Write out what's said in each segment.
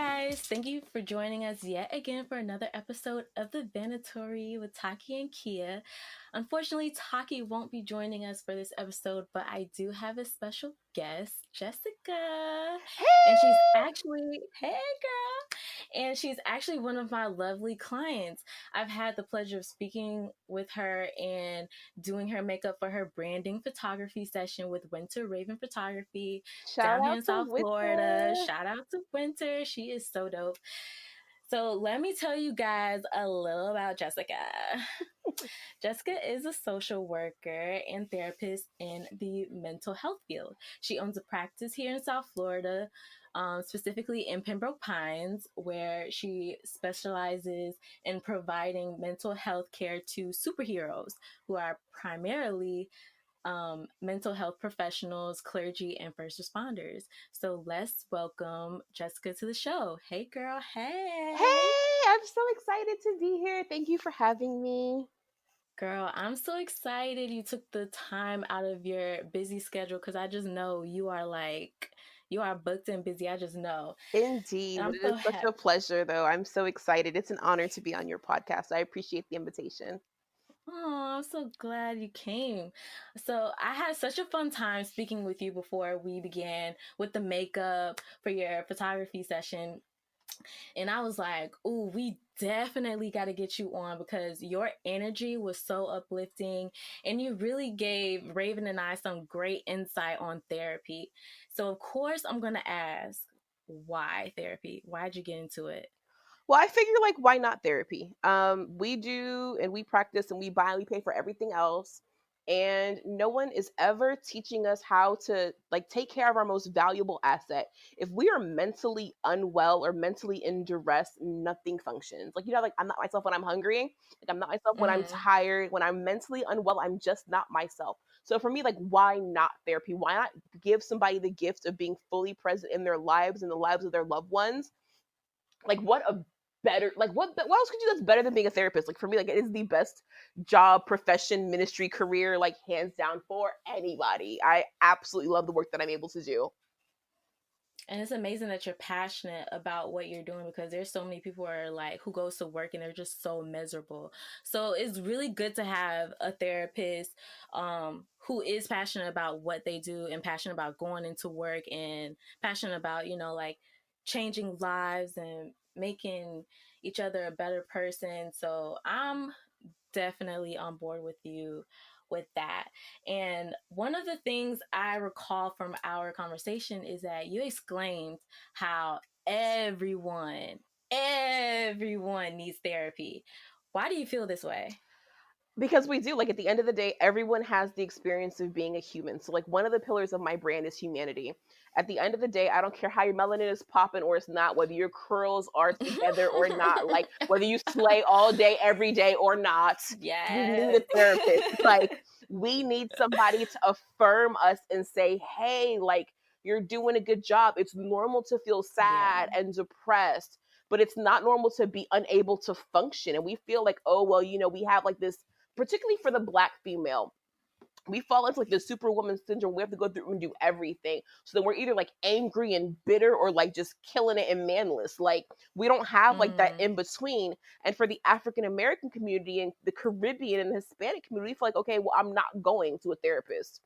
guys, thank you for joining us yet again for another episode of The Vanatory with Taki and Kia. Unfortunately, Taki won't be joining us for this episode, but I do have a special guest, Jessica. And she's Hey! actually, hey girl, and she's actually one of my lovely clients. I've had the pleasure of speaking with her and doing her makeup for her branding photography session with Winter Raven Photography Shout down here out in to South Florida. Winter. Shout out to Winter. She is so dope. So, let me tell you guys a little about Jessica. Jessica is a social worker and therapist in the mental health field. She owns a practice here in South Florida, specifically in Pembroke Pines, where she specializes in providing mental health care to superheroes who are primarily mental health professionals, clergy, and first responders. So let's welcome Jessica to the show. Hey, girl. Hey. Hey, I'm so excited to be here. Thank you for having me. Girl, I'm so excited you took the time out of your busy schedule because I just know you are booked and busy. I just know. Indeed, And but I'm it so is such happy. a pleasure, though. I'm so excited. It's an honor to be on your podcast. I appreciate the invitation. Oh, I'm so glad you came. So, I had such a fun time speaking with you before we began with the makeup for your photography session. And I was like, "Ooh, we definitely got to get you on because your energy was so uplifting and you really gave Raven and I some great insight on therapy." So, of course, I'm going to ask, why therapy? Why'd you get into it? Well, I figure like why not therapy? We do and we practice and we buy and we pay for everything else. And no one is ever teaching us how to like take care of our most valuable asset. If we are mentally unwell or mentally in duress, nothing functions. Like like I'm not myself when I'm hungry. Like I'm not myself when I'm Mm-hmm. tired. When I'm mentally unwell, I'm just not myself. So for me, like why not therapy? Why not give somebody the gift of being fully present in their lives and the lives of their loved ones? Like what a better like what else could you do that's better than being a therapist? Like for me, like it is the best job, profession, ministry, career, like hands down for anybody. I absolutely love the work that I'm able to do. And it's amazing that you're passionate about what you're doing because there's so many people who are like who goes to work and they're just so miserable. So it's really good to have a therapist who is passionate about what they do and passionate about going into work and passionate about, like changing lives and making each other a better person. So I'm definitely on board with you with that. And one of the things I recall from our conversation is that you exclaimed how everyone needs therapy. Why do you feel this way? Because we do, like at the end of the day, everyone has the experience of being a human. So like one of the pillars of my brand is humanity. At the end of the day, I don't care how your melanin is popping or it's not, whether your curls are together or not, like whether you slay all day every day or not, we need Yes. a therapist. Like we need somebody to affirm us and say, hey, like you're doing a good job. It's normal to feel Yeah. sad and depressed, but it's not normal to be unable to function. And we feel like, oh well, we have like this, particularly for the black female, we fall into like the superwoman syndrome. We have to go through and do everything. So then we're either like angry and bitter or like just killing it and manless. Like we don't have like that Mm, in between. And for the African American community and the Caribbean and the Hispanic community, we feel like, okay, well, I'm not going to a therapist.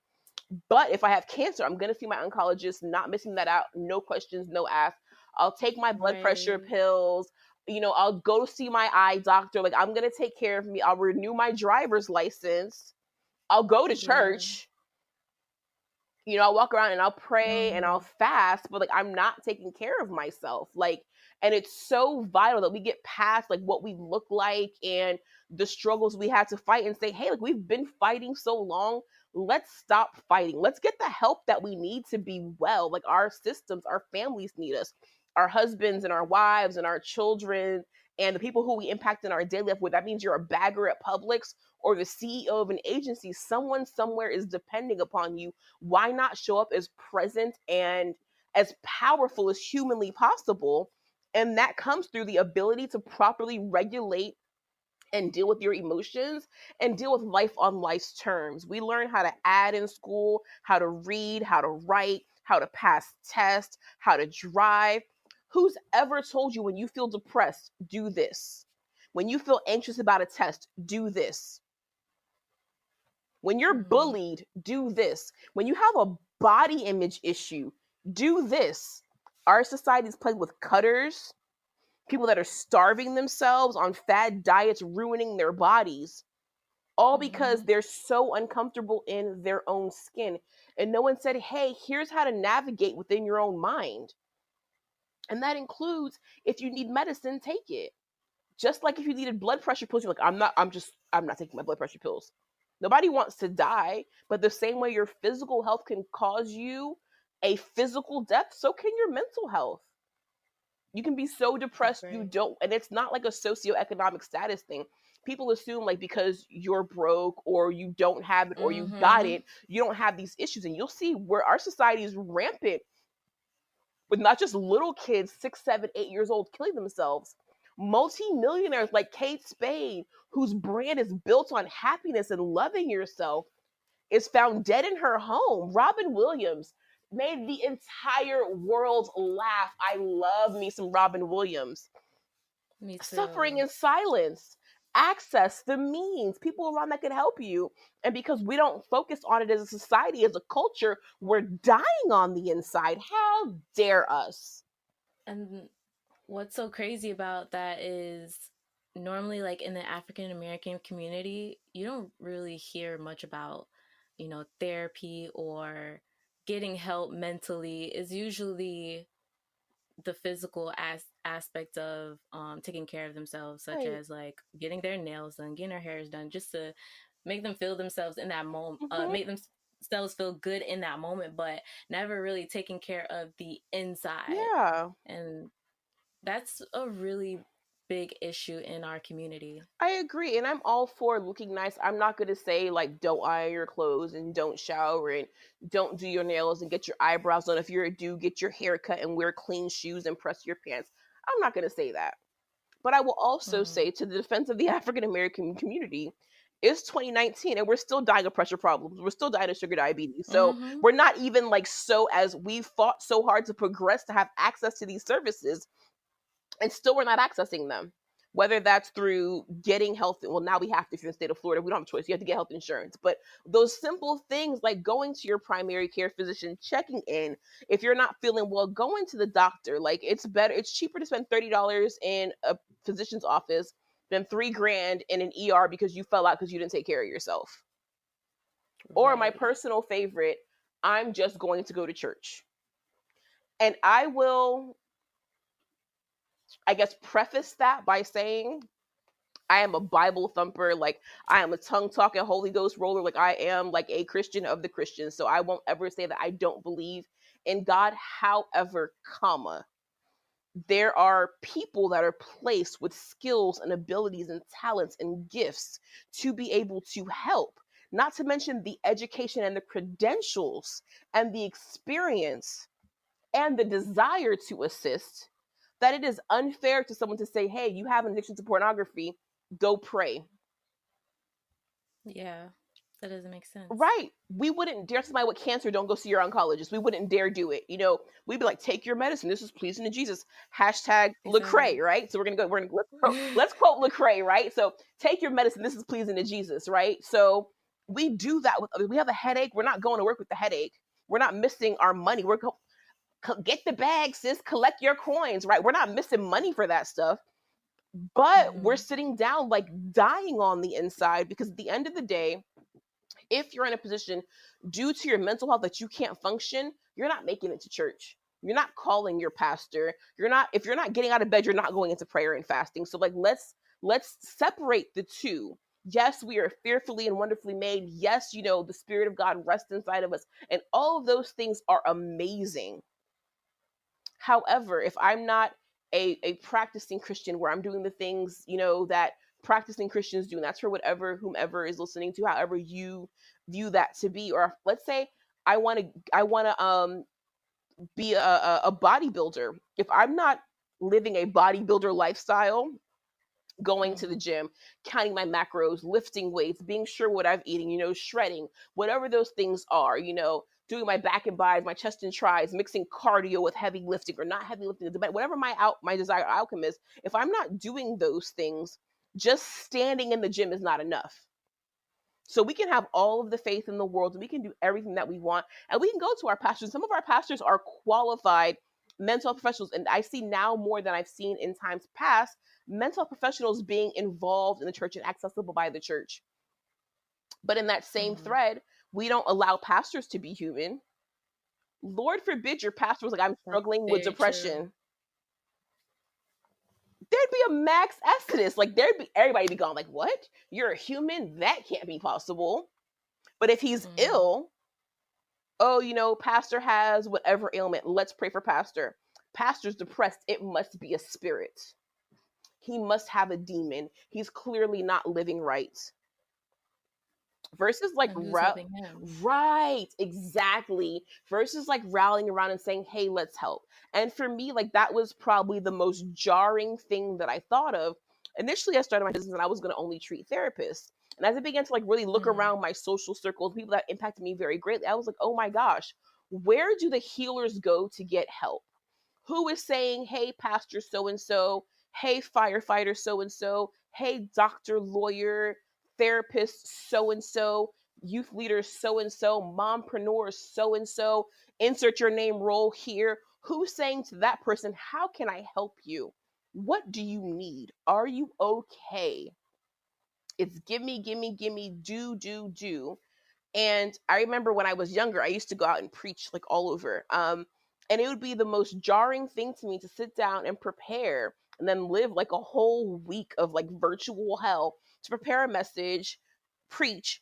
But if I have cancer, I'm going to see my oncologist, not missing that out. No questions, no ask. I'll take my blood pressure right. pills. I'll go see my eye doctor. Like, I'm going to take care of me. I'll renew my driver's license. I'll go to Yeah. church. I'll walk around and I'll pray and I'll Mm, fast, but like I'm not taking care of myself. Like, and it's so vital that we get past like what we look like and the struggles we had to fight and say, hey, like we've been fighting so long. Let's stop fighting. Let's get the help that we need to be well. Like our systems, our families need us, our husbands and our wives and our children and the people who we impact in our daily life. Whether that means you're a bagger at Publix or the CEO of an agency, someone somewhere is depending upon you. Why not show up as present and as powerful as humanly possible? And that comes through the ability to properly regulate and deal with your emotions and deal with life on life's terms. We learn how to add in school, how to read, how to write, how to pass tests, how to drive. Who's ever told you when you feel depressed, do this? When you feel anxious about a test, do this. When you're bullied, do this. When you have a body image issue, do this. Our society is plagued with cutters, people that are starving themselves on fad diets, ruining their bodies, all because they're so uncomfortable in their own skin. And no one said, hey, here's how to navigate within your own mind. And that includes, if you need medicine, take it. Just like if you needed blood pressure pills, you're like, I'm not taking my blood pressure pills. Nobody wants to die, but the same way your physical health can cause you a physical death, so can your mental health. You can be so depressed you don't, and it's not like a socioeconomic status thing. People assume like because you're broke or you don't have it or you got it, you don't have these issues. And you'll see where our society is rampant with not just little kids, 6, 7, 8 years old, killing themselves. Multi-millionaires like Kate Spade, whose brand is built on happiness and loving yourself, is found dead in her home. Robin Williams made the entire world laugh. I love me some Robin Williams. Me too. Suffering in silence. Access the means, people around that can help you. And because we don't focus on it as a society, as a culture, we're dying on the inside. How dare us? And what's so crazy about that is normally, like in the African American community, you don't really hear much about, therapy or getting help mentally. Is usually the physical aspect of taking care of themselves, such as like getting their nails done, getting their hairs done, just to make them feel themselves in that moment, make themselves feel good in that moment, but never really taking care of the inside. Yeah. And that's a really big issue in our community. I agree. And I'm all for looking nice. I'm not going to say, like, don't iron your clothes and don't shower and don't do your nails and get your eyebrows done. If you're a dude, get your hair cut and wear clean shoes and press your pants. I'm not going to say that. But I will also say, to the defense of the African American community, it's 2019 and we're still dying of pressure problems. We're still dying of sugar diabetes. So we're not even like, so as we've fought so hard to progress to have access to these services, and still we're not accessing them. Whether that's through getting health, well, now we have to, if you're in the state of Florida, we don't have a choice. You have to get health insurance. But those simple things like going to your primary care physician, checking in. If you're not feeling well, going to the doctor. Like, it's better, it's cheaper to spend $30 in a physician's office than $3,000 in an ER because you fell out because you didn't take care of yourself. Or my personal favorite, I'm just going to go to church. And I will, I guess, preface that by saying I am a Bible thumper. Like, I am a tongue talking Holy Ghost roller. Like, I am like a Christian of the Christians. So I won't ever say that I don't believe in God. However, there are people that are placed with skills and abilities and talents and gifts to be able to help. Not to mention the education and the credentials and the experience and the desire to assist, that it is unfair to someone to say, hey, you have an addiction to pornography, go pray. Yeah, that doesn't make sense. Right. We wouldn't dare somebody with cancer, don't go see your oncologist. We wouldn't dare do it. We'd be like, take your medicine. This is pleasing to Jesus. Hashtag Lecrae, right? So let's quote Lecrae, right? So take your medicine. This is pleasing to Jesus, right? So we do that with others. We have a headache. We're not going to work with the headache. We're not missing our money. Get the bag, sis, collect your coins, right? We're not missing money for that stuff, but we're sitting down like dying on the inside because at the end of the day, if you're in a position due to your mental health that you can't function, you're not making it to church. You're not calling your pastor. If you're not getting out of bed, you're not going into prayer and fasting. So like, let's separate the two. Yes, we are fearfully and wonderfully made. Yes, the Spirit of God rests inside of us. And all of those things are amazing. However, if I'm not a practicing Christian where I'm doing the things, that practicing Christians do, and that's for whomever is listening to, however you view that to be, or let's say I want to be a bodybuilder. If I'm not living a bodybuilder lifestyle, going to the gym, counting my macros, lifting weights, being sure what I'm eating, shredding, whatever those things are, doing my back and buys, my chest and tries, mixing cardio with heavy lifting or not heavy lifting, whatever my desired outcome is, if I'm not doing those things, just standing in the gym is not enough. So we can have all of the faith in the world and we can do everything that we want. And we can go to our pastors. Some of our pastors are qualified mental health professionals. And I see now more than I've seen in times past, mental health professionals being involved in the church and accessible by the church. But in that same thread, we don't allow pastors to be human. Lord forbid your pastor was like, I'm struggling with depression. True. There'd be a max exodus. Like everybody be gone. Like, what? You're a human? That can't be possible. But if he's ill, oh, pastor has whatever ailment. Let's pray for pastor. Pastor's depressed. It must be a spirit. He must have a demon. He's clearly not living right. Versus like right, exactly. Versus like rallying around and saying, hey, let's help. And for me, like that was probably the most jarring thing that I thought of. Initially, I started my business and I was going to only treat therapists. And as I began to like really look around my social circles, people that impacted me very greatly, I was like, oh my gosh, where do the healers go to get help? Who is saying, hey, pastor so-and-so, hey, firefighter so-and-so, hey, doctor, lawyer, therapist so-and-so, youth leader so-and-so, mompreneur so-and-so, insert your name role here. Who's saying to that person, how can I help you? What do you need? Are you okay? It's gimme, do. And I remember when I was younger, I used to go out and preach like all over. And it would be the most jarring thing to me to sit down and prepare and then live like a whole week of like virtual hell to prepare a message, preach,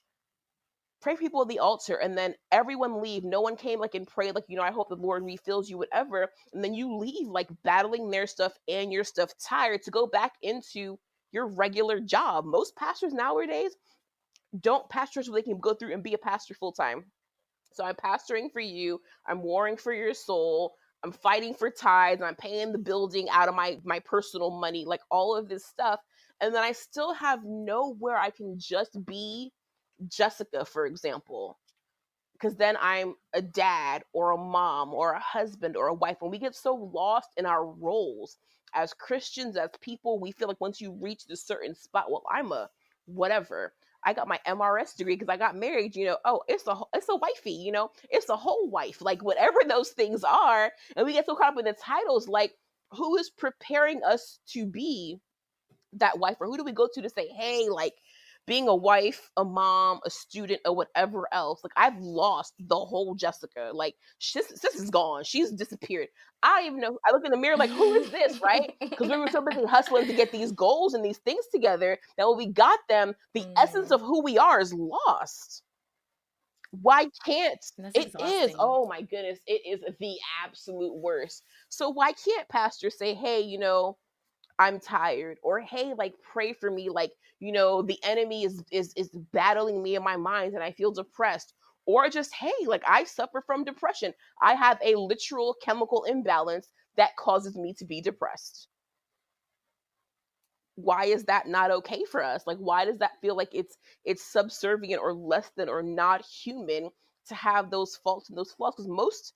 pray for people at the altar, and then everyone leave. No one came like and prayed like, I hope the Lord refills you, whatever. And then you leave like battling their stuff and your stuff, tired to go back into your regular job. Most pastors nowadays don't pastor so they can go through and be a pastor full time. So I'm pastoring for you. I'm warring for your soul. I'm fighting for tithes. I'm paying the building out of my personal money, like all of this stuff. And then I still have nowhere I can just be Jessica, for example. Because then I'm a dad or a mom or a husband or a wife. When we get so lost in our roles as Christians, as people, we feel like once you reach this certain spot, well, I'm a whatever. I got my MRS degree because I got married, oh, it's a wifey, it's a whole wife, like whatever those things are. And we get so caught up in the titles, like who is preparing us to be that wife? Or who do we go to say, hey, like being a wife, a mom, a student, or whatever else? Like I've lost the whole Jessica. Like sis is gone. She's disappeared. I don't even know. I look in the mirror like, who is this, right? Because we were so busy hustling to get these goals and these things together that when we got them, the essence of who we are is lost. Why can't it is? Oh my goodness, it is the absolute worst. So why can't pastors say, hey, I'm tired, or hey, like pray for me, like the enemy is battling me in my mind and I feel depressed, or just hey, like I suffer from depression, I have a literal chemical imbalance that causes me to be depressed. Why is that not okay for us? Like why does that feel like it's subservient or less than or not human to have those faults and those flaws? Because most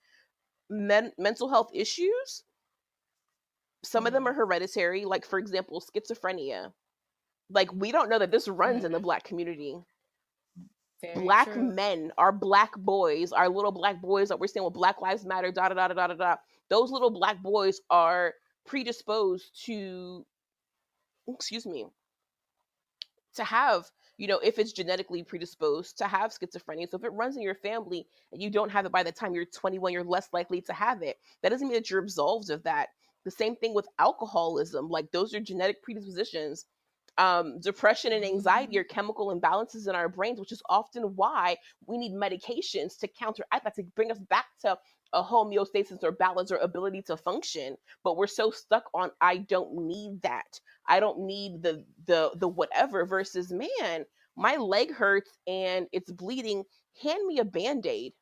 mental health issues, some of them are hereditary, like for example schizophrenia. Like we don't know that this runs in the Black community. Very Black true. Men, our Black boys, our little Black boys that we're saying, well, Black Lives Matter, da da da da da da. Those little Black boys are predisposed to, excuse me, to have, if it's genetically predisposed to have schizophrenia. So if it runs in your family and you don't have it by the time you're 21, you're less likely to have it. That doesn't mean that you're absolved of that. The same thing with alcoholism. Like those are genetic predispositions. Depression and anxiety are chemical imbalances in our brains, which is often why we need medications to counteract that, to bring us back to a homeostasis or balance or ability to function. But we're so stuck on, I don't need that. I don't need the whatever, versus, man, my leg hurts and it's bleeding. Hand me a Band-Aid.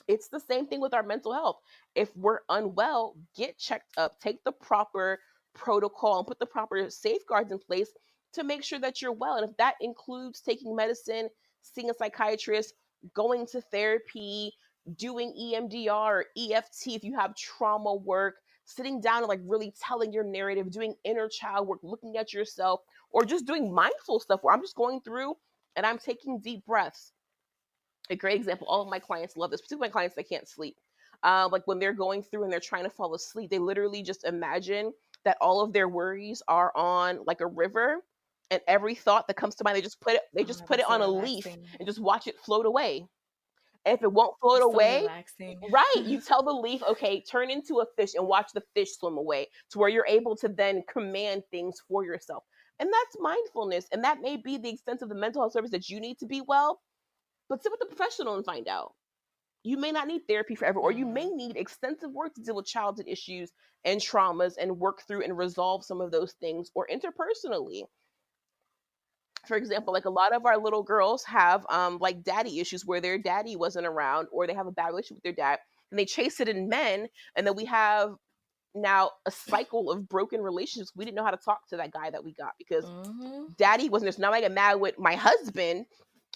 It's the same thing with our mental health. If we're unwell, get checked up, take the proper protocol and put the proper safeguards in place to make sure that you're well. And if that includes taking medicine, seeing a psychiatrist, going to therapy, doing EMDR or EFT if you have trauma work, sitting down and like really telling your narrative, doing inner child work, looking at yourself, or just doing mindful stuff where I'm just going through and I'm taking deep breaths. A great example, all of my clients love this, particularly my clients that can't sleep. Like when they're going through and they're trying to fall asleep, they literally just imagine that all of their worries are on like a river, and every thought that comes to mind, they just Oh, put it that's so on a leaf relaxing. and just watch it float away. And if it won't float That's so away, relaxing. right, you tell the leaf, okay, turn into a fish and watch the fish swim away, to where you're able to then command things for yourself. And that's mindfulness. And that may be the extent of the mental health service that you need to be well, but sit with the professional and find out. You may not need therapy forever, or you may Mm. need extensive work to deal with childhood issues and traumas and work through and resolve some of those things, or interpersonally. For example, like a lot of our little girls have like daddy issues where their daddy wasn't around, or they have a bad relationship with their dad and they chase it in men. And then we have now a cycle of broken relationships. We didn't know how to talk to that guy that we got because Mm-hmm. daddy wasn't there. So now I get mad with my husband.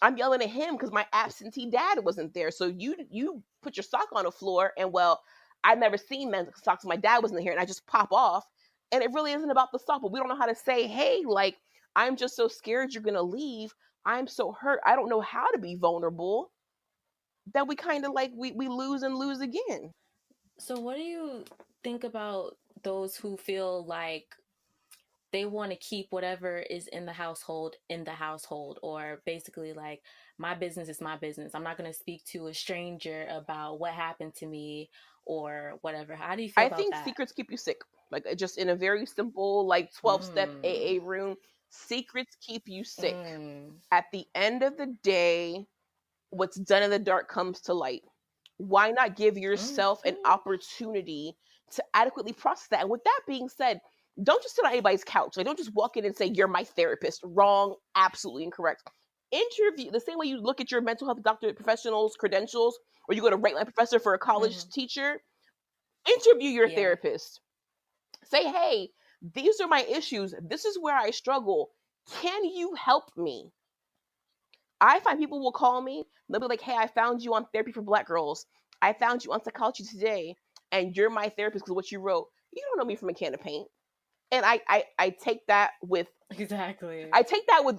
I'm yelling at him because my absentee dad wasn't there. So you put your sock on the floor, and well, I've never seen men's socks. My dad wasn't here, and I just pop off. And it really isn't about the sock, but we don't know how to say, hey, like, I'm just so scared you're gonna leave. I'm so hurt. I don't know how to be vulnerable. That we kind of like we lose and lose again. So, what do you think about those who feel like they want to keep whatever is in the household, or basically like, my business is my business. I'm not going to speak to a stranger about what happened to me or whatever. How do you feel I about think that? secrets keep you sick. Like just in a very simple, like 12-step Mm. AA room, secrets keep you sick. Mm. At the end of the day, what's done in the dark comes to light. Why not give yourself an Mm-hmm. opportunity to adequately process that? And with that being said, don't just sit on anybody's couch. Like, don't just walk in and say, you're my therapist. Wrong. Absolutely incorrect. Interview the same way you look at your mental health doctor professionals credentials, or you go to rate my professor for a college Mm-hmm. teacher. Interview your Yeah. therapist. Say, hey, these are my issues. This is where I struggle. Can you help me? I find people will call me. They'll be like, hey, I found you on Therapy for Black Girls. I found you on Psychology Today, and you're my therapist because of what you wrote. You don't know me from a can of paint. And I take that with Exactly.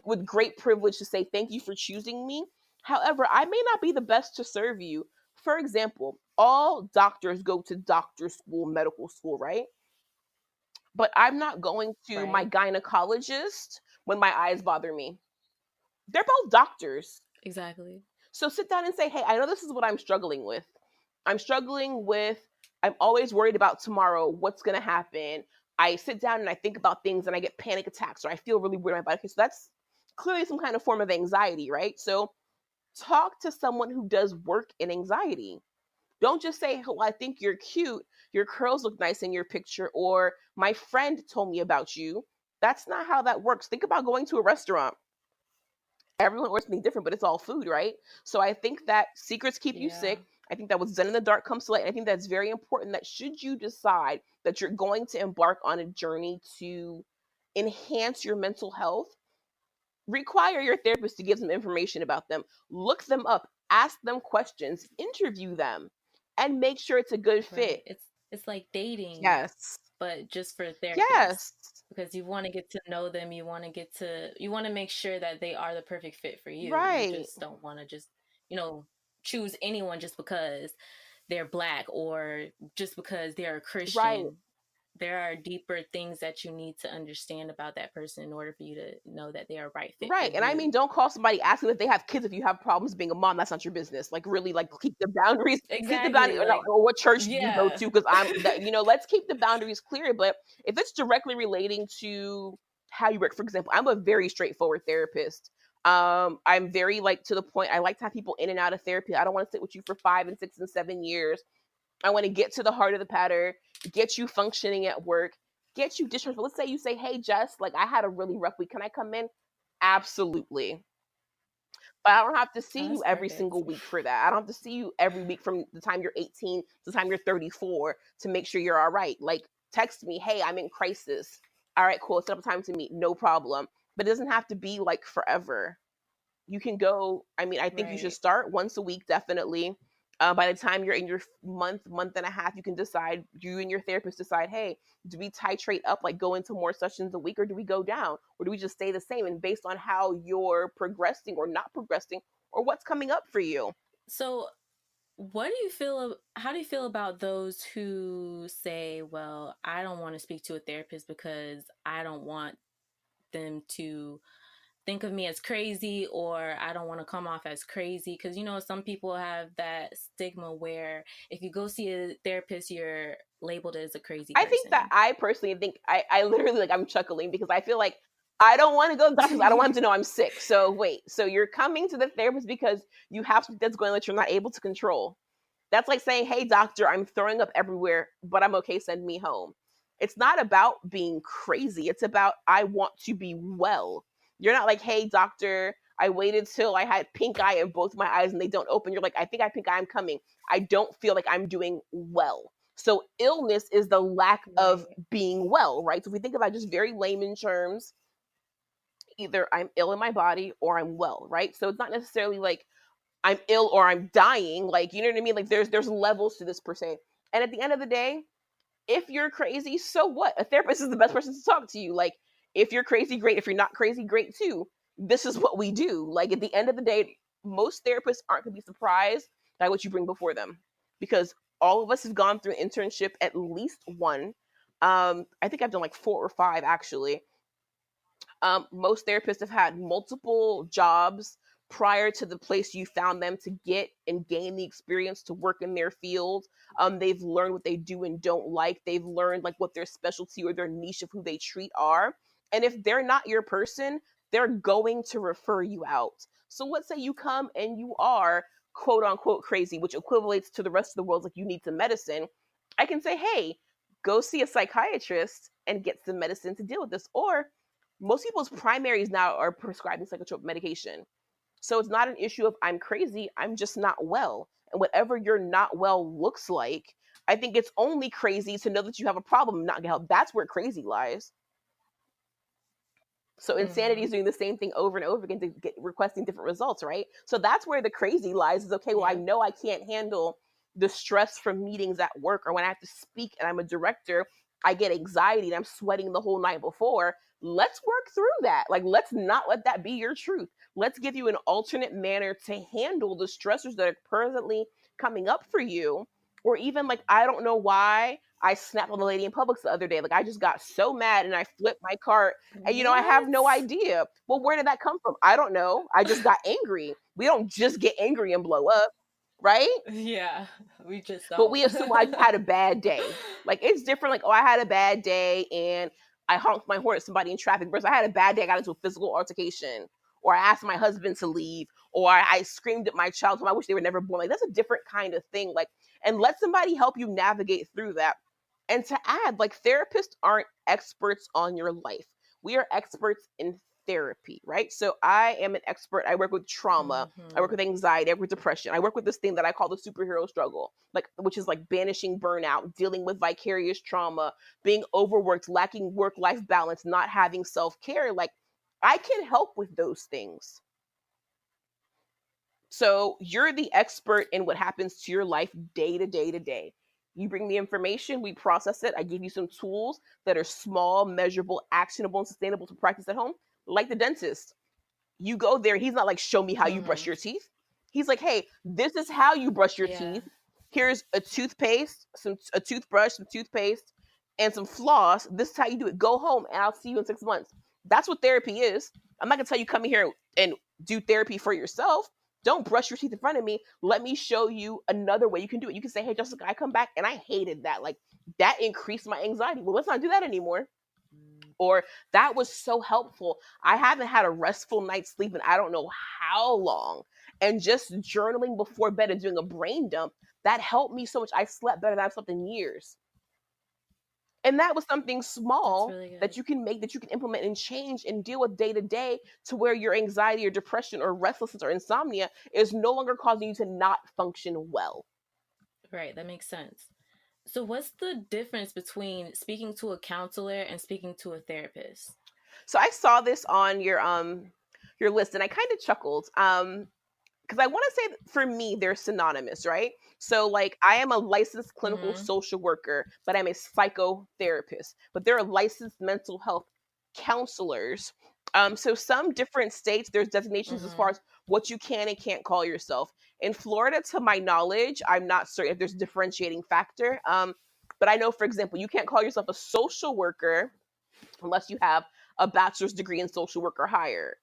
with great privilege to say thank you for choosing me. However, I may not be the best to serve you. For example, all doctors go to doctor school, medical school, right? But I'm not going to my Right. gynecologist when my eyes bother me. They're both doctors. Exactly. So sit down and say, hey, I know this is what I'm struggling with. I'm struggling with, I'm always worried about tomorrow, what's going to happen. I sit down and I think about things and I get panic attacks, or I feel really weird in my body. Okay, so that's clearly some kind of form of anxiety, right? So talk to someone who does work in anxiety. Don't just say, oh, I think you're cute. Your curls look nice in your picture, or my friend told me about you. That's not how that works. Think about going to a restaurant. Everyone orders something different, but it's all food, right? So I think that secrets keep you Yeah. sick. I think that what's done in the dark comes to light. And I think that's very important, that should you decide that you're going to embark on a journey to enhance your mental health, require your therapist to give some information about them, look them up, ask them questions, interview them, and make sure it's a good fit. Right. It's like dating, Yes. but just for therapists, Yes. because you want to get to know them, you want to make sure that they are the perfect fit for you. You Right. just don't want to just, you know, choose anyone just because they're black or just because they're a Right. Christian. There are deeper things that you need to understand about that person in order for you to know that they are a right fit for Right. And I mean, you. don't call somebody asking if they have kids if you have problems being a mom. That's not your business. Like, really, like, keep the boundaries, keep the boundaries, Exactly. or, no, Like, or what church do you go yeah. to? Because let's keep the boundaries clear. But if it's directly relating to how you work, for example, I'm a very straightforward therapist. I'm very, like, to the point. I like to have people in and out of therapy. I don't want to sit with you for 5 and 6 and 7 years. I want to get to the heart of the matter, get you functioning at work, get you discharged. But let's say you say, hey, Jess, like, I had a really rough week. Can I come in? Absolutely. But I don't have to Oh, see you that's every perfect. single week for that. I don't have to see you every week from the time you're 18 to the time you're 34 to make sure you're all right. Like, text me, hey, I'm in crisis. All right, cool. Set up a time to meet. No problem. But it doesn't have to be like forever. You can go, I mean, I think you should Right. start once a week, definitely. By the time you're in your month and a half, you can decide, you and your therapist decide, hey, do we titrate up, like go into more sessions a week, or do we go down? Or do we just stay the same? And based on how you're progressing or not progressing, or what's coming up for you. So, what do you feel? How do you feel about those who say, "Well, I don't want to speak to a therapist because I don't want them to think of me as crazy, or I don't want to come off as crazy." Because, some people have that stigma where if you go see a therapist, you're labeled as a crazy I think that person. I personally think I literally, like, I'm chuckling because I feel like I don't want to go to the doctors. I don't want them to know I'm sick. So wait, so you're coming to the therapist because you have something that's going on that you're not able to control. That's like saying, hey, doctor, I'm throwing up everywhere, but I'm okay. Send me home. It's not about being crazy. It's about, I want to be well. You're not like, hey, doctor, I waited till I had pink eye in both my eyes and they don't open. You're like, I think I have pink eye, I'm coming. I don't feel like I'm doing well. So illness is the lack of Right. being well, right? So if we think about just very layman terms, either I'm ill in my body or I'm well, right? So it's not necessarily like I'm ill or I'm dying. Like, you know what I mean? Like there's levels to this per se. And at the end of the day, if you're crazy, so what? A therapist is the best person to talk to you. Like, if you're crazy, great. If you're not crazy, great too. This is what we do. Like, at the end of the day, most therapists aren't going to be surprised by what you bring before them because all of us have gone through an internship, at least one. I think I've done like 4 or 5 actually. Most therapists have had multiple jobs prior to the place you found them to get and gain the experience to work in their field. They've learned what they do and don't like. They've learned like what their specialty or their niche of who they treat are. And if they're not your person, they're going to refer you out. So let's say you come and you are quote unquote crazy, which equivalates to the rest of the world, like you need some medicine. I can say, hey, go see a psychiatrist and get some medicine to deal with this. Or most people's primaries now are prescribing psychotropic medication. So it's not an issue of I'm crazy, I'm just not well. And whatever you're not well looks like, I think it's only crazy to know that you have a problem and not get help. That's where crazy lies. So insanity is Mm-hmm. doing the same thing over and over again to get requesting different results, right? So that's where the crazy lies is okay, well, I Yeah. know I can't handle the stress from meetings at work, or when I have to speak and I'm a director, I get anxiety and I'm sweating the whole night before. Let's work through that. Like, let's not let that be your truth. Let's give you an alternate manner to handle the stressors that are presently coming up for you. Or even like, I don't know why I snapped on the lady in Publix the other day. Like, I just got so mad and I flipped my cart, and I have no What? idea. Well, where did that come from? I don't know. I just got angry. We don't just get angry and blow up, right? Yeah, we just But don't. we assume I just had a bad day. Like, it's different. Like, oh, I had a bad day and I honked my horn at somebody in traffic. Versus I had a bad day, I got into a physical altercation, or I asked my husband to leave, or I screamed at my child, so I wish they were never born. Like, that's a different kind of thing. Like, and let somebody help you navigate through that. And to add, like, therapists aren't experts on your life. We are experts in therapy, right? So I am an expert. I work with trauma. I work Mm-hmm. with anxiety. I work with depression. I work with this thing that I call the superhero struggle, like, which is like banishing burnout, dealing with vicarious trauma, being overworked, lacking work-life balance, not having self-care. Like, I can help with those things. So you're the expert in what happens to your life day to day to day. You bring the information, we process it. I give you some tools that are small, measurable, actionable, and sustainable to practice at home, like the dentist. You go there, he's not like, show me how you brush Mm-hmm. your teeth. He's like, hey, this is how you brush your Yeah. teeth. Here's a toothpaste, a toothbrush, some toothpaste, and some floss. This is how you do it. Go home and I'll see you in 6 months. That's what therapy is. I'm not gonna tell you come in here and do therapy for yourself. Don't brush your teeth in front of me. Let me show you another way you can do it. You can say, hey, Jessica, I come back and I hated that. Like, that increased my anxiety. Well, let's not do that anymore. Or that was so helpful. I haven't had a restful night's sleep in I don't know how long. And just journaling before bed and doing a brain dump, that helped me so much. I slept better than I've slept in years. And that was something That's small really that good. you can make, that you can implement and change and deal with day to day, to where your anxiety or depression or restlessness or insomnia is no longer causing you to not function well. Right, that makes sense. So, what's the difference between speaking to a counselor and speaking to a therapist? So I saw this on your list, and I kind of chuckled. Because I want to say for me, they're synonymous, right? So, like, I am a licensed clinical Mm-hmm. social worker, but I'm a psychotherapist. But there are licensed mental health counselors. So some different states, there's designations as far Mm-hmm. as what you can and can't call yourself. In Florida, to my knowledge, I'm not certain if there's a differentiating factor. But I know, for example, you can't call yourself a social worker unless you have a bachelor's degree in social work or higher.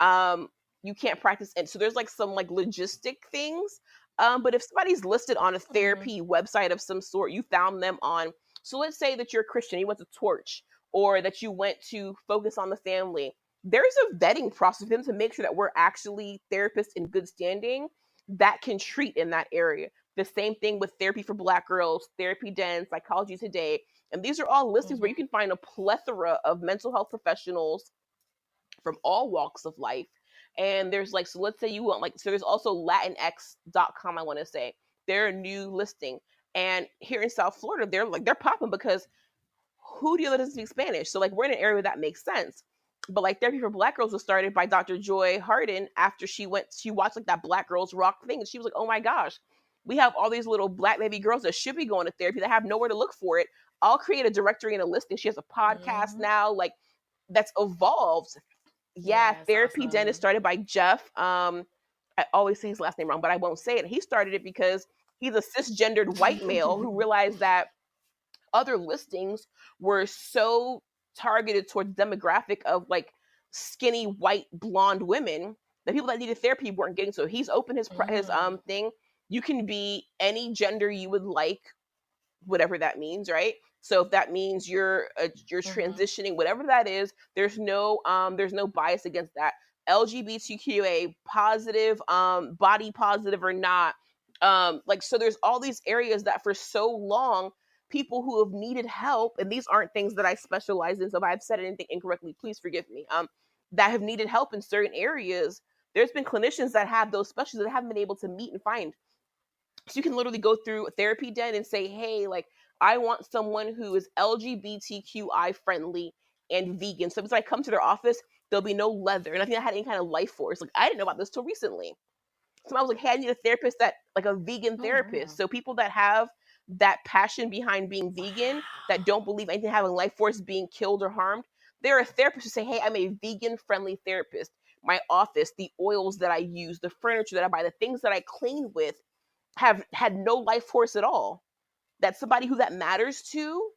um you can't practice, and so there's like some like logistic things. But if somebody's listed on a Mm-hmm. therapy website of some sort, you found them on, so let's say that you're a Christian, you went to Torch, or that you went to Focus on the Family, there's a vetting process for them to make sure that we're actually therapists in good standing that can treat in that area. The same thing with Therapy for Black Girls, Therapy Den, Psychology Today, and these are all listings where you Mm-hmm. can find a plethora of mental health professionals from all walks of life. And there's like, so let's say you want like, so there's also latinx.com, I want to say. They're a new listing. And here in South Florida, they're popping because who do you know that doesn't speak Spanish? So like we're in an area where that makes sense. But like Therapy for Black Girls was started by Dr. Joy Harden after she watched like that Black Girls Rock thing, and she was like, oh my gosh, we have all these little black baby girls that should be going to therapy that have nowhere to look for it. I'll create a directory and a listing. She has a podcast Mm-hmm. now, like that's evolved. Yeah, Yeah, it's Therapy Den is awesome. started by Jeff. I always say his last name wrong, but I won't say it. He started it because he's a cisgendered white male who realized that other listings were so targeted towards demographic of like skinny white blonde women that people that needed therapy weren't getting. So he's opened his Mm. thing. You can be any gender you would like, whatever that means, right? So if that means you're Mm-hmm. transitioning, whatever that is, there's no bias against that. LGBTQA positive, body positive or not, like, so there's all these areas that for so long people who have needed help, and these aren't things that I specialize in, so if I've said anything incorrectly, please forgive me. That have needed help in certain areas. There's been clinicians that have those specialties that haven't been able to meet and find, so you can literally go through a Therapy Den and say, hey, like, I want someone who is LGBTQI friendly and vegan. So if I come to their office, there'll be no leather, nothing that had any kind of life force. Like, I didn't know about this till recently. So I was like, hey, I need a therapist that, like, a vegan Oh therapist. wow. So people that have that passion behind being vegan, that Wow. don't believe anything having life force being killed or harmed, they're a therapist who say, hey, I'm a vegan friendly therapist. My office, the oils that I use, the furniture that I buy, the things that I clean with have had no life force at all. That somebody who that matters to,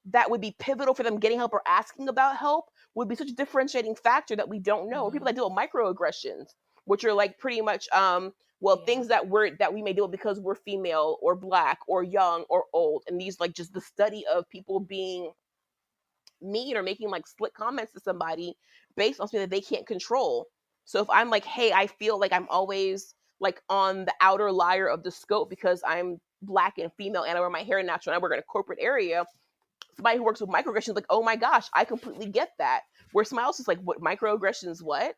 that would be pivotal for them getting help or asking about help, would be such a differentiating factor that we don't know. Or people Mm-hmm. that deal with microaggressions, which are like pretty much well, Yeah. things that we may deal with because we're female or black or young or old, and these like just the study of people being mean or making like slick comments to somebody based on something that they can't control. So if I'm like, hey, I feel like I'm always like on the outer layer of the scope because I'm black and female and I wear my hair natural and I work in a corporate area, somebody who works with microaggressions is like, oh my gosh, I completely get that. Where somebody else is like, what, microaggressions, what?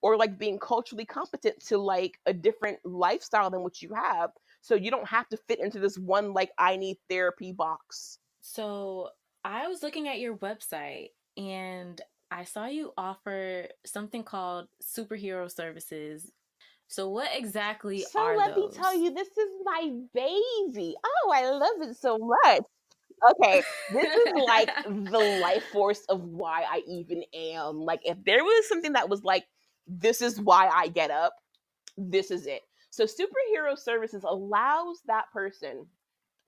Or like being culturally competent to like a different lifestyle than what you have. So you don't have to fit into this one like I need therapy box. So I was looking at your website and I saw you offer something called superhero services. So what exactly So are let me tell those? you, this is my baby. Oh, I love it so much. Okay, this is like the life force of why I even am. Like, if there was something that was like, this is why I get up, this is it. So, superhero services allows that person,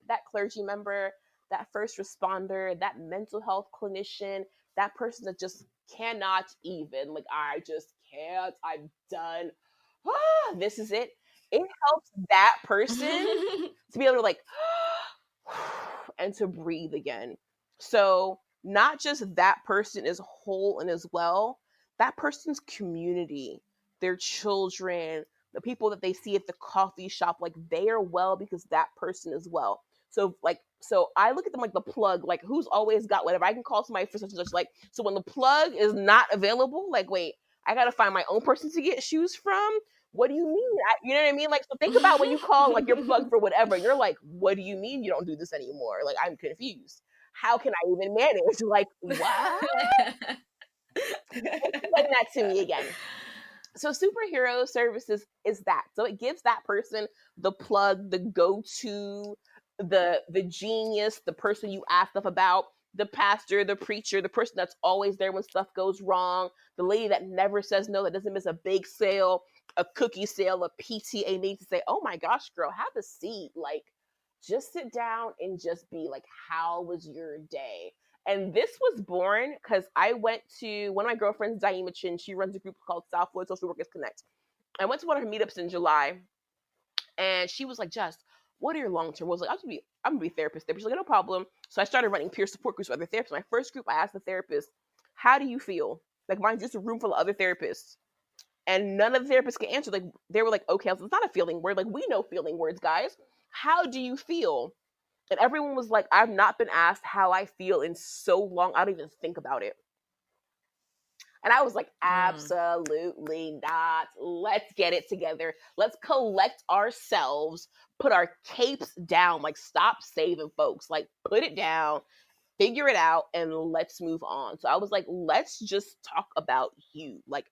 that clergy member, that first responder, that mental health clinician, that person that just cannot even, like, I just can't, I'm done. This is it. It helps that person to be able to, like, and to breathe again. So, not just that person is whole and as well, that person's community, their children, the people that they see at the coffee shop, like they are well because that person is well. So like, so I look at them like the plug, like who's always got whatever. I can call somebody for such and such. Like, so when the plug is not available, like, wait, I gotta find my own person to get shoes from. What do you mean? You know what I mean? Like, so think about when you call like your plug for whatever. You're like, what do you mean you don't do this anymore? Like, I'm confused. How can I even manage? Like, what? Explain that to me again. So superhero services is that. So it gives that person the plug, the go-to, the genius, the person you ask stuff about, the pastor, the preacher, the person that's always there when stuff goes wrong, the lady that never says no, that doesn't miss a bake sale, a cookie sale, a PTA meeting to say, "Oh my gosh, girl, have a seat." Like, just sit down and just be like, "How was your day?" And this was born because I went to one of my girlfriends, Daima Chin. She runs a group called Southwood Social Workers Connect. I went to one of her meetups in July, and she was like, "Jess, what are your long term?" I was like, I'm gonna be a therapist." She's like, "No problem." So I started running peer support groups with other therapists. My first group, I asked the therapist, "How do you feel?" Like, mine's just a room full of other therapists, and none of the therapists could answer. Like, they were like, "Okay, it's not a feeling word. Like, we know feeling words, guys. How do you feel?" And everyone was like, "I've not been asked how I feel in so long. I don't even think about it." And I was like, Mm. absolutely not. Let's get it together. Let's collect ourselves, put our capes down, like, stop saving folks, like, put it down, figure it out, and let's move on. So I was like, let's just talk about you. Like,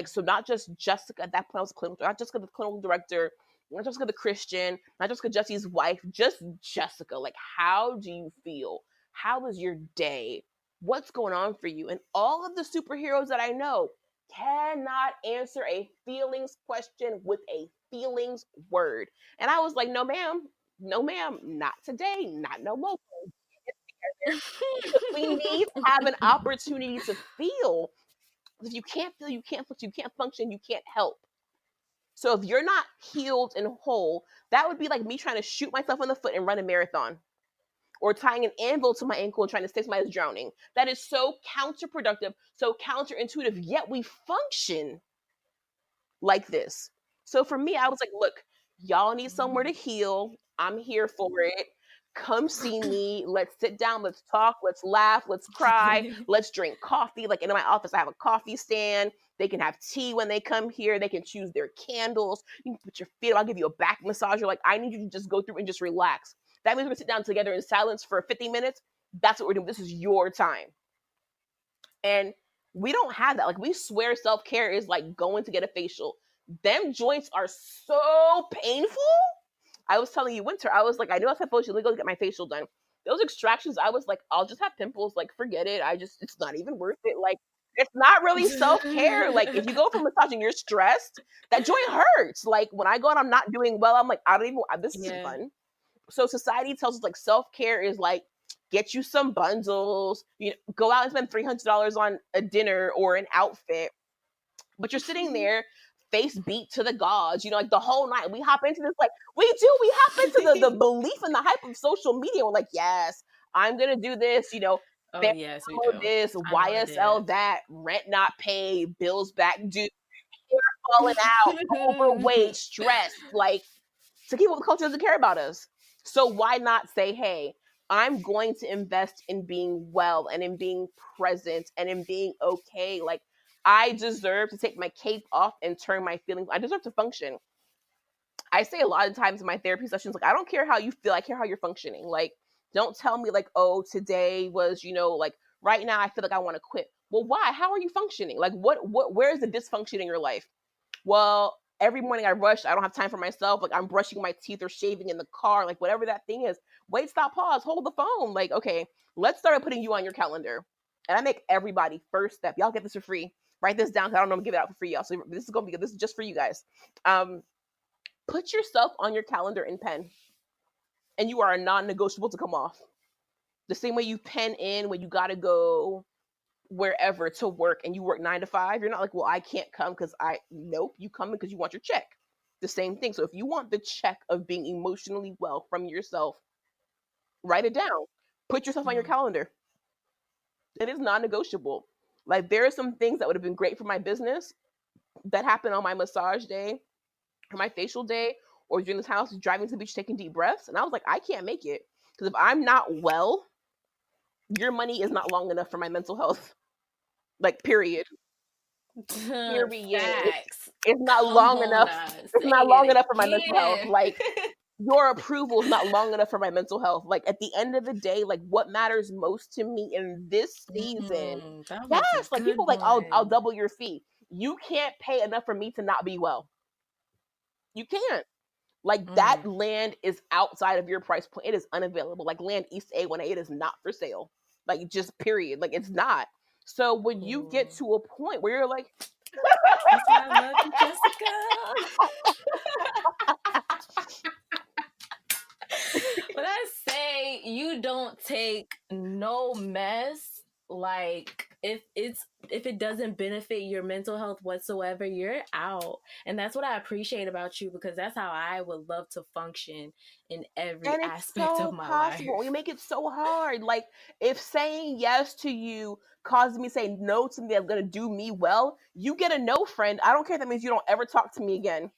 so not just Jessica. At that point, I was clinical, not Jessica, the clinical director, not Jessica, the Christian, not Jessica, Jesse's wife, just Jessica. Like, how do you feel? How was your day? What's going on for you? And all of the superheroes that I know cannot answer a feelings question with a feelings word. And I was like, no, ma'am, no, ma'am, not today, not no more. Because we need to have an opportunity to feel. If you can't feel, you can't function, you can't help. So if you're not healed and whole, that would be like me trying to shoot myself in the foot and run a marathon, or tying an anvil to my ankle and trying to save somebody that's drowning. That is so counterproductive, so counterintuitive, yet we function like this. So for me, I was like, look, y'all need somewhere to heal. I'm here for it. Come see me. Let's sit down. Let's talk. Let's laugh. Let's cry. Let's drink coffee. Like, in my office, I have a coffee stand. They can have tea when they come here. They can choose their candles. You can put your feet up. I'll give you a back massage. You're like, I need you to just go through and just relax. That means we're going to sit down together in silence for 50 minutes. That's what we're doing. This is your time. And we don't have that. Like, we swear self care is like going to get a facial. Them joints are so painful. I was telling you, Winter, I was like, I know I said facial, let me go get my facial done. Those extractions, I was like, I'll just have pimples. Like, forget it. It's not even worth it. Like, it's not really self care. Like, if you go for massage and you're stressed, that joint hurts. Like, when I go and I'm not doing well, I'm like, I don't even, this isn't Yeah. fun. So society tells us, like, self care is like, get you some bundles, go out and spend $300 on a dinner or an outfit, but you're sitting there, face beat to the gods, like, the whole night. We hop into this, like, we hop into the belief and the hype of social media. We're like, yes, I'm gonna do this, Oh there, yes, we do. this I know I YSL, did. that rent not paid, bills back due, hair falling out, overweight, stressed, like, to keep up with culture doesn't care about us. So why not say, hey, I'm going to invest in being well and in being present and in being okay. Like, I deserve to take my cape off and turn my feelings. I deserve to function. I say a lot of times in my therapy sessions, like, I don't care how you feel, I care how you're functioning. Like, don't tell me, like, oh, today was, like, right now I feel like I want to quit. Well, why? How are you functioning? Like, where is the dysfunction in your life? Well, every morning I rush. I don't have time for myself. Like, I'm brushing my teeth or shaving in the car, like, whatever that thing is. Wait, stop, pause, hold the phone. Like, okay, let's start putting you on your calendar. And I make everybody first step. Y'all get this for free. Write this down because I don't know, I'm gonna give it out for free, y'all. So this is just for you guys. Put yourself on your calendar in pen, and you are a non-negotiable to come off. The same way you pen in when you gotta go wherever to work and you work 9 to 5, you're not like, well, I can't come because nope, you come in because you want your check. The same thing. So if you want the check of being emotionally well from yourself, write it down. Put yourself on your Mm. calendar. It is non-negotiable. Like, there are some things that would have been great for my business that happened on my massage day or my facial day or during this house driving to the beach taking deep breaths. And I was like, I can't make it. Because if I'm not well, your money is not long enough for my mental health. Like, period. Period. Facts. It's not Come long on enough. now. It's Say not long it enough for my mental health. again. Like, your approval is not long enough for my mental health. Like at the end of the day, like what matters most to me in this season, That yes, was a like people good like I'll one. double your fee. You can't pay enough for me to not be well. You can't. Like that Mm. land is outside of your price point. It is unavailable. Like land East A1A, it is not for sale. Like just period. Like it's not. So when you get Ooh. to a point where you're like, That's why I love you, Jessica. When I say you don't take no mess, like if it doesn't benefit your mental health whatsoever, you're out. And that's what I appreciate about you, because that's how I would love to function in every and it's aspect of so my possible. life. We make it so hard. Like if saying yes to you causes me saying no to something that's gonna do me well, you get a no, friend. I don't care if that means you don't ever talk to me again.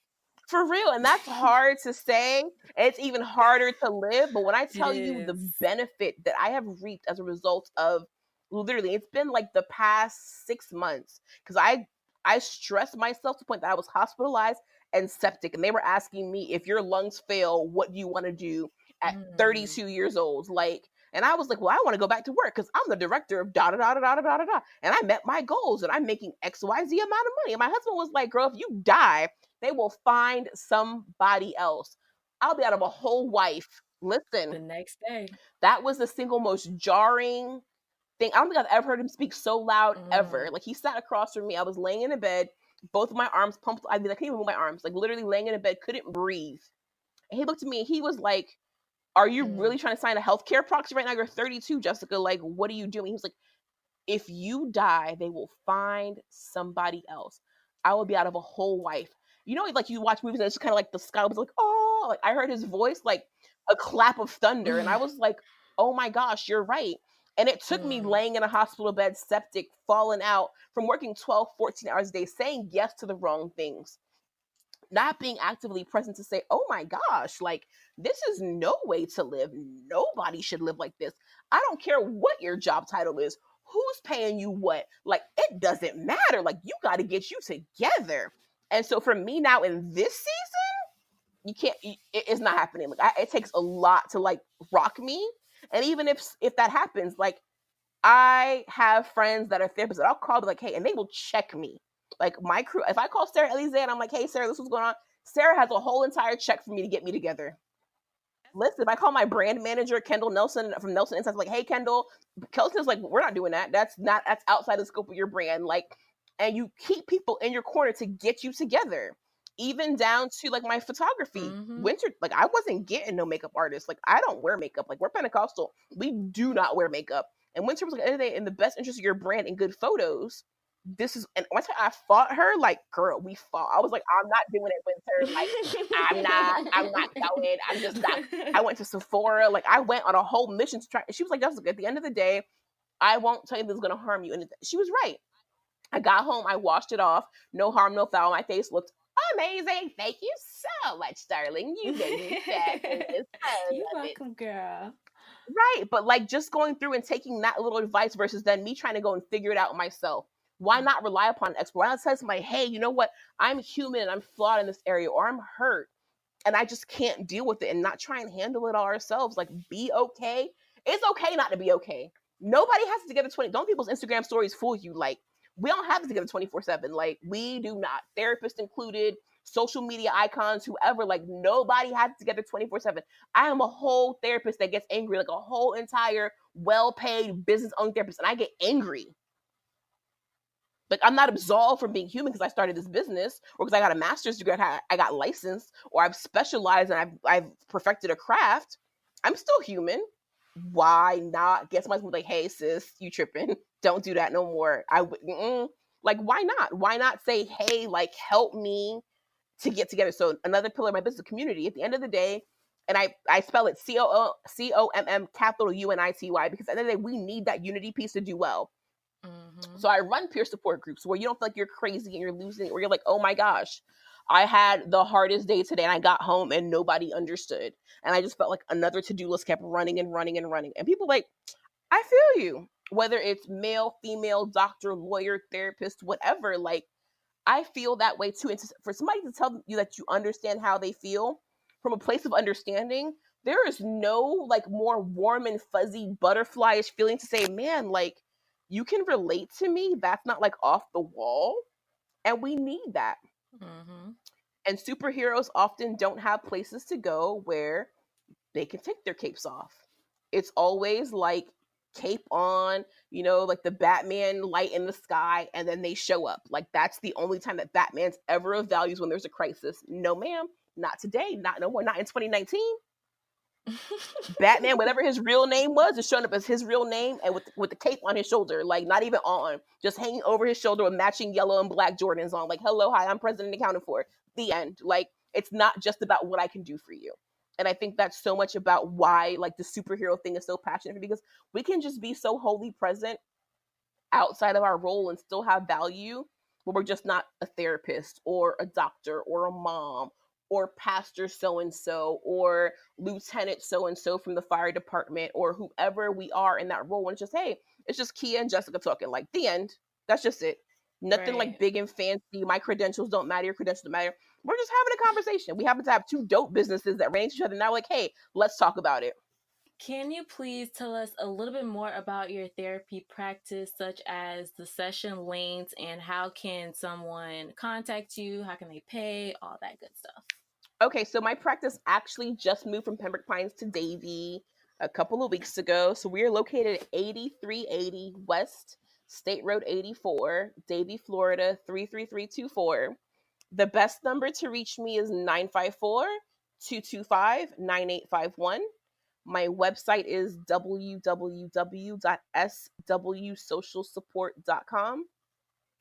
For real. And that's hard to say. And it's even harder to live. But when I It tell you the is. benefit that I have reaped as a result of literally, it's been like the past 6 months. Because I stressed myself to the point that I was hospitalized and septic. And they were asking me, if your lungs fail, what do you want to do at Mm, 32 years old? Like, and I was like, well, I want to go back to work because I'm the director of da da da da da da da da. And I met my goals and I'm making XYZ amount of money. And my husband was like, girl, if you die, they will find somebody else. I'll be out of a whole wife. Listen, the next day. that was the single most jarring thing. I don't think I've ever heard him speak so loud ever. Mm, Like he sat across from me. I was laying in a bed, both of my arms pumped. I mean, I couldn't even move my arms. Like literally laying in a bed, couldn't breathe. And he looked at me and he was like, "Are you mm, really trying to sign a healthcare proxy right now? You're 32, Jessica. Like, what are you doing?" He was like, if you die, they will find somebody else. I will be out of a whole wife. You know, like you watch movies and it's just kind of like the sky was like, oh, like I heard his voice like a clap of thunder. And I was like, oh my gosh, you're right. And it took me mm, laying in a hospital bed, septic, falling out from working 12, 14 hours a day, saying yes to the wrong things, not being actively present to say, oh my gosh, like this is no way to live. Nobody should live like this. I don't care what your job title is, who's paying you what. Like it doesn't matter. Like you got to get you together. And so for me now in this season, you can't. It's not happening. Like it takes a lot to like rock me. And even if that happens, like I have friends that are therapists that I'll call, be like, hey, and they will check me. Like my crew, if I call Sarah Elise and I'm like, hey, Sarah, this was going on, Sarah has a whole entire check for me to get me together. Listen, if I call my brand manager, Kendall Nelson from Nelson Insights, like, hey, Kendall, Kelsey's like, we're not doing that. That's outside the scope of your brand. Like, and you keep people in your corner to get you together. Even down to like my photography. mm-hmm. Winter, like I wasn't getting no makeup artist. Like I don't wear makeup. Like we're Pentecostal. We do not wear makeup. And Winter was like, in the best interest of your brand and good photos, this is, and once I fought her, like, girl, we fought. I was like, I'm not doing it, Winter. Like, I'm not going. I'm just not. I went to Sephora. Like, I went on a whole mission to try. She was like, Jessica, at the end of the day, I won't tell you this is going to harm you. And she was right. I got home. I washed it off. No harm, no foul. My face looked amazing. Thank you so much, darling. You made me fabulous. I You're love it. welcome, girl. Right. But like just going through and taking that little advice versus then me trying to go and figure it out myself. Why not rely upon an expert? Why not say to somebody, hey, you know what? I'm human and I'm flawed in this area, or I'm hurt and I just can't deal with it, and not try and handle it all ourselves. Like, be okay. It's okay not to be okay. Nobody has to together 20. Don't people's Instagram stories fool you. Like, we don't have it together 24/7. Like, we do not. Therapists included, social media icons, whoever. Like, nobody has it together 24/7. I am a whole therapist that gets angry, like a whole entire well-paid business-owned therapist, and I get angry. Like I'm not absolved from being human because I started this business or because I got a master's degree, I got licensed, or I've specialized and I've perfected a craft. I'm still human. Why not get somebody like, hey sis, you tripping? Don't do that no more. Like why not? Why not say, hey, like help me to get together? So another pillar of my business, community. At the end of the day, and I spell it COMM capital UNITY, because at the end of the day, we need that unity piece to do well. Mm-hmm. So I run peer support groups where you don't feel like you're crazy and you're losing, where you're like, oh my gosh, I had the hardest day today and I got home and nobody understood. And I just felt like another to-do list kept running and running and running. And people like, I feel you. Whether it's male, female, doctor, lawyer, therapist, whatever, like I feel that way too. And for somebody to tell you that you understand how they feel from a place of understanding, there is no like more warm and fuzzy butterflyish feeling to say, man, like you can relate to me. That's not like off the wall. And we need that. Mm-hmm. And superheroes often don't have places to go where they can take their capes off. It's always like cape on, like the Batman light in the sky, and then they show up. Like that's the only time that Batman's ever of values when there's a crisis. No, ma'am, not today, not no more, not in 2019. Batman, whatever his real name was, is showing up as his real name and with the cape on his shoulder, like not even on, just hanging over his shoulder with matching yellow and black Jordans on. Like, hello, hi, I'm president accounted for. The end. Like, it's not just about what I can do for you. And I think that's so much about why like the superhero thing is so passionate, because we can just be so wholly present outside of our role and still have value, but we're just not a therapist or a doctor or a mom or pastor so and so or lieutenant so and so from the fire department or whoever we are in that role. And it's just, hey, it's just Kia and Jessica talking, like the end. That's just it. Nothing Right. like big and fancy. My credentials don't matter. Your credentials don't matter. We're just having a conversation. We happen to have two dope businesses that ran into each other. Now, like, hey, let's talk about it. Can you please tell us a little bit more about your therapy practice, such as the session lengths and how can someone contact you? How can they pay? All that good stuff. Okay, so my practice actually just moved from Pembroke Pines to Davie a couple of weeks ago. So we are located at 8380 West State Road 84, Davie, Florida 33324. The best number to reach me is 954-225-9851. My website is www.swsocialsupport.com.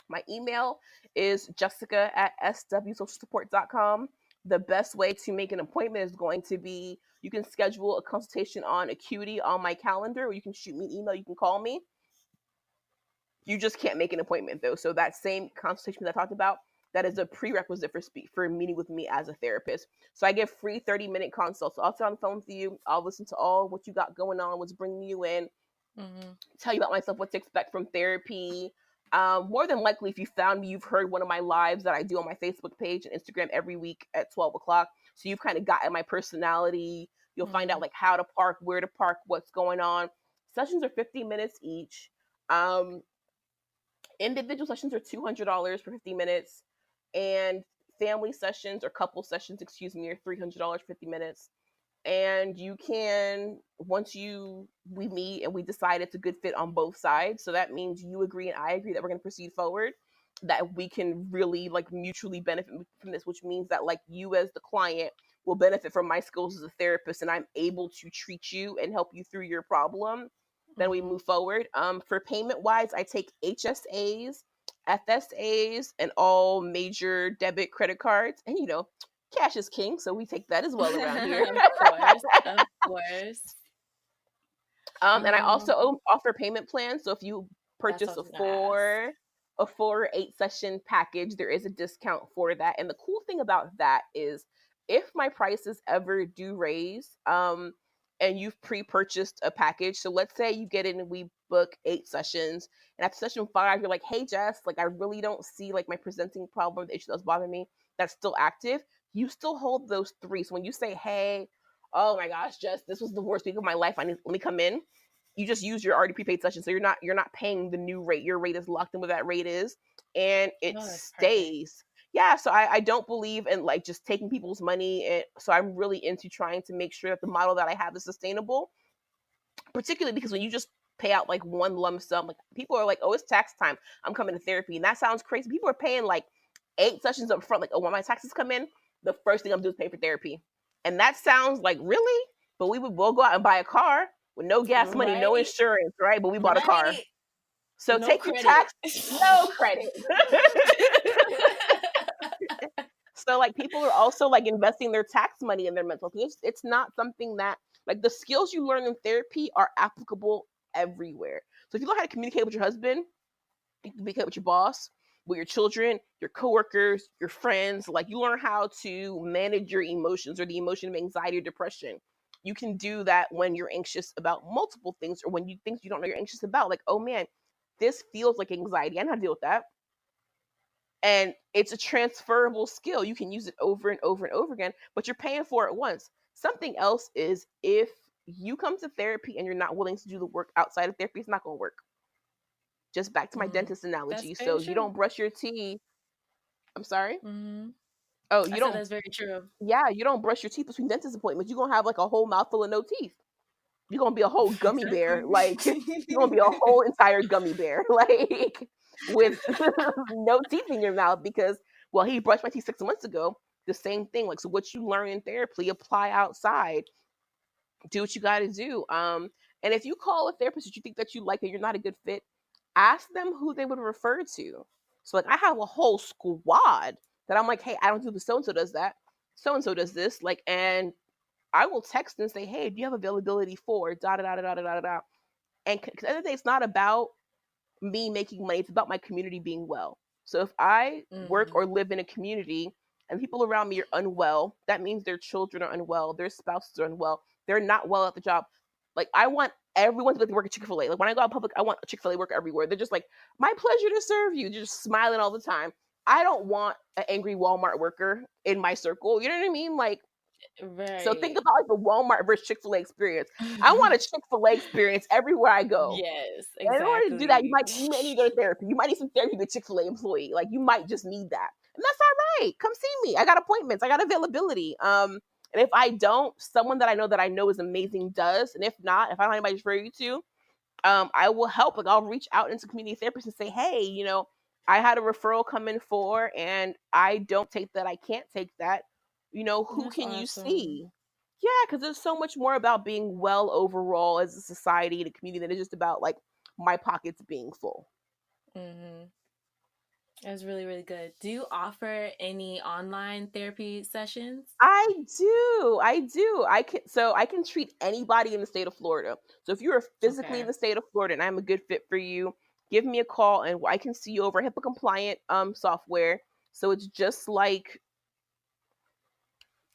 My email is jessica@swsocialsupport.com. The best way to make an appointment is going to be, you can schedule a consultation on Acuity on my calendar, or you can shoot me an email, you can call me. You just can't make an appointment though. So that same consultation that I talked about, that is a prerequisite for meeting with me as a therapist. So I give free 30-minute consults. So I'll sit on the phone with you. I'll listen to all what you got going on, what's bringing you in, tell you about myself, what to expect from therapy. More than likely, if you found me, you've heard one of my lives that I do on my Facebook page and Instagram every week at 12 o'clock. So you've kind of gotten my personality. You'll find out like how to park, where to park, what's going on. Sessions are 50 minutes each. Individual sessions are $200 for 50 minutes. And family sessions or couple sessions, excuse me, are $300 for 50 minutes. And you can, once we meet and we decide it's a good fit on both sides, so that means you agree and I agree that we're going to proceed forward, that we can really like mutually benefit from this, which means that like you as the client will benefit from my skills as a therapist and I'm able to treat you and help you through your problem. Then we move forward. For payment wise, I take HSAs, FSAs, and all major debit credit cards. And cash is king, so we take that as well around here. Of course. And I also offer payment plans. So if you purchase a 4 or 8 session package, there is a discount for that. And the cool thing about that is if my prices ever do raise, and you've pre-purchased a package. So let's say you get in and we book 8 sessions, and after session 5, you're like, hey, Jess, like I really don't see like my presenting problem, the issue that's bothering me, that's still active. You still hold those 3. So when you say, hey, oh my gosh, Jess, this was the worst week of my life, let me come in. You just use your already prepaid session. So you're not paying the new rate. Your rate is locked in what that rate is, and it stays. Perfect. Yeah, so I don't believe in like just taking people's money. And so I'm really into trying to make sure that the model that I have is sustainable, particularly because when you just pay out like one lump sum, like people are like, oh, it's tax time, I'm coming to therapy. And that sounds crazy. People are paying like 8 sessions up front. Like, oh, when my taxes come in, the first thing I'm doing is pay for therapy. And that sounds like, really? But we'll go out and buy a car with no gas money, no insurance, right? But we bought a car. So no take credit. Your tax, no credit. So like people are also like investing their tax money in their mental health. It's not something that like the skills you learn in therapy are applicable everywhere. So if you learn how to communicate with your husband, you can communicate with your boss, with your children, your coworkers, your friends. Like you learn how to manage your emotions or the emotion of anxiety or depression. You can do that when you're anxious about multiple things or when you think you don't know you're anxious about. Like, oh man, this feels like anxiety. I know how to deal with that. And it's a transferable skill. You can use it over and over and over again, but you're paying for it once. Something else is if you come to therapy and you're not willing to do the work outside of therapy, it's not going to work. Just back to my dentist That's analogy. very So you true. don't brush your teeth. I'm sorry. Mm-hmm. Oh, I you said don't. that's very true. Yeah, you don't brush your teeth between dentist appointments. You're gonna have like a whole mouthful of no teeth. You're gonna be a whole gummy bear. Exactly. Like you're gonna be a whole entire gummy bear, like with no teeth in your mouth because well, he brushed my teeth 6 months ago. The same thing. Like so, what you learn in therapy, apply outside. Do what you got to do. And if you call a therapist that you think that you like and you're not a good fit, ask them who they would refer to. So like I have a whole squad that I'm like, hey, I don't do this. So and so does that. So and so does this. Like, and I will text and say, hey, do you have availability for da da da da da da da da? And because at the end of the day, it's not about me making money. It's about my community being well. So if I work Mm-hmm. or live in a community and people around me are unwell, that means their children are unwell, their spouses are unwell, they're not well at the job. Like I want everyone to be able to work at Chick-fil-A. Like when I go out public, I want Chick-fil-A work everywhere. They're just like, my pleasure to serve you. They're just smiling all the time. I don't want an angry Walmart worker in my circle. You know what I mean? Like so think Right. about like the Walmart versus Chick-fil-A experience. I want a Chick-fil-A experience everywhere I go. Yes, And in order to do that, exactly. you might need to go to therapy. You might need some therapy with a Chick-fil-A employee. Like you might just need that. And that's all right. Come see me. I got appointments. I got availability. And if I don't, someone that I know is amazing does. And if not, if I don't have anybody to refer you to, I will help. Like I'll reach out into community therapists and say, hey, I had a referral come in for, and I don't take that. I can't take that. Who That's can you awesome. see? Yeah, because there's so much more about being well overall as a society and a community than it's just about like my pockets being full. Mm-hmm. That's really, really good. Do you offer any online therapy sessions? I can treat anybody in the state of Florida. So if you are physically in Okay. the state of Florida and I'm a good fit for you, give me a call and I can see you over HIPAA compliant software. So it's just like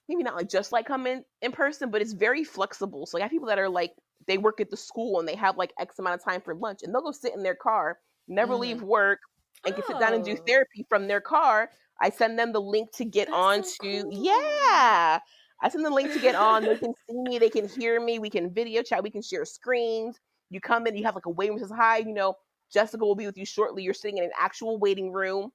maybe not like just like coming in person, but it's very flexible. So I have people that are like they work at the school and they have like X amount of time for lunch and they'll go sit in their car, never leave Mm-hmm. work, and can sit down and do Oh, therapy from their car. I send them the link to get that's on so to cool. yeah. I send the link to get on. They can see me, they can hear me, we can video chat, we can share screens. You come in, you have like a waiting room says, hi, Jessica will be with you shortly. You're sitting in an actual waiting room.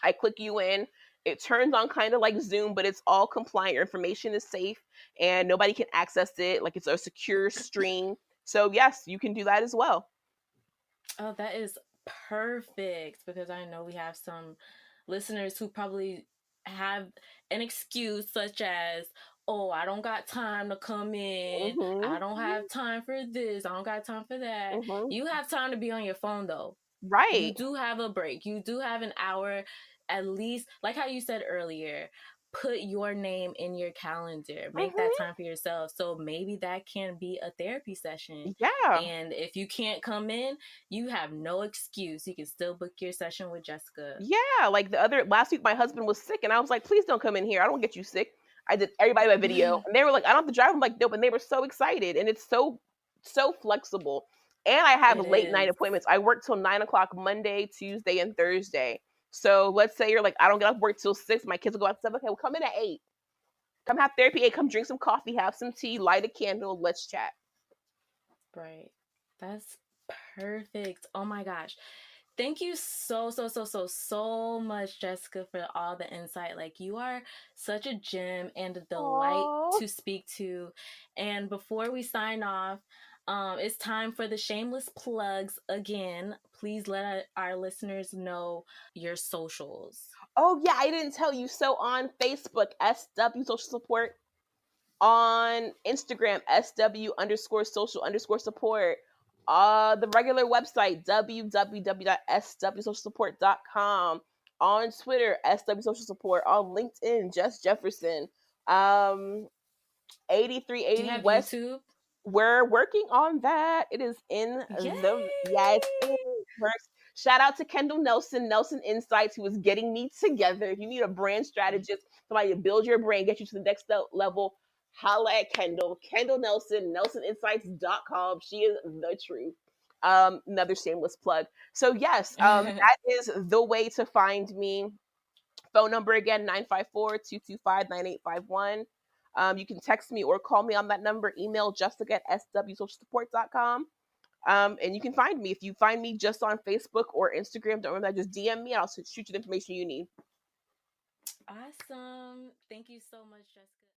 I click you in. It turns on kind of like Zoom, but it's all compliant. Your information is safe and nobody can access it. Like it's a secure stream. So, yes, you can do that as well. Oh, that is perfect because I know we have some listeners who probably have an excuse such as, oh, I don't got time to come in. I don't Mm-hmm. have time for this. I don't got time for that. Mm-hmm. You have time to be on your phone though. You Right. do have a break. You do have an hour at least, like how you said earlier, put your name in your calendar. Make that Mm-hmm. time for yourself. So maybe that can be a therapy session. Yeah. And if you can't come in, you have no excuse. You can still book your session with Jessica. Yeah. Like the other last week, my husband was sick and I was like, please don't come in here. I don't get you sick. I did everybody by video. And they were like, I don't have to drive. I'm like, nope. And they were so excited. And it's so flexible. And I have It late night is. appointments. I work till 9 o'clock Monday, Tuesday, and Thursday. So let's say you're like, I don't get off work till 6. My kids will go out at 7. Okay, well, come in at 8. Come have therapy 8. Come drink some coffee, have some tea, light a candle. Let's chat. Right. That's perfect. Oh my gosh. Thank you so much, Jessica, for all the insight. Like, you are such a gem and a delight Oh, to speak to. And before we sign off, it's time for the shameless plugs again. Please let our listeners know your socials. oh yeah, I didn't tell you. So on Facebook, SW Social Support. On Instagram, SW underscore social underscore support. The regular website, www.swsocialsupport.com. On Twitter, SW Social Support. On LinkedIn, Jess Jefferson. Um, Do you 8380 have West. YouTube? We're working on that. It is in the Yay! yeah, it's in the works. Shout out to Kendall Nelson, Nelson Insights, who is getting me together. If you need a brand strategist, somebody to build your brand, get you to the next level, holla at Kendall. Kendall Nelson, NelsonInsights.com. She is the truth. Another shameless plug. So yes, that is the way to find me. Phone number again, 954-225-9851. You can text me or call me on that number. Email Jessica at swsocialsupport.com. And you can find me. If you find me just on Facebook or Instagram, don't remember that, just DM me and I'll shoot you the information you need. Awesome. Thank you so much, Jessica.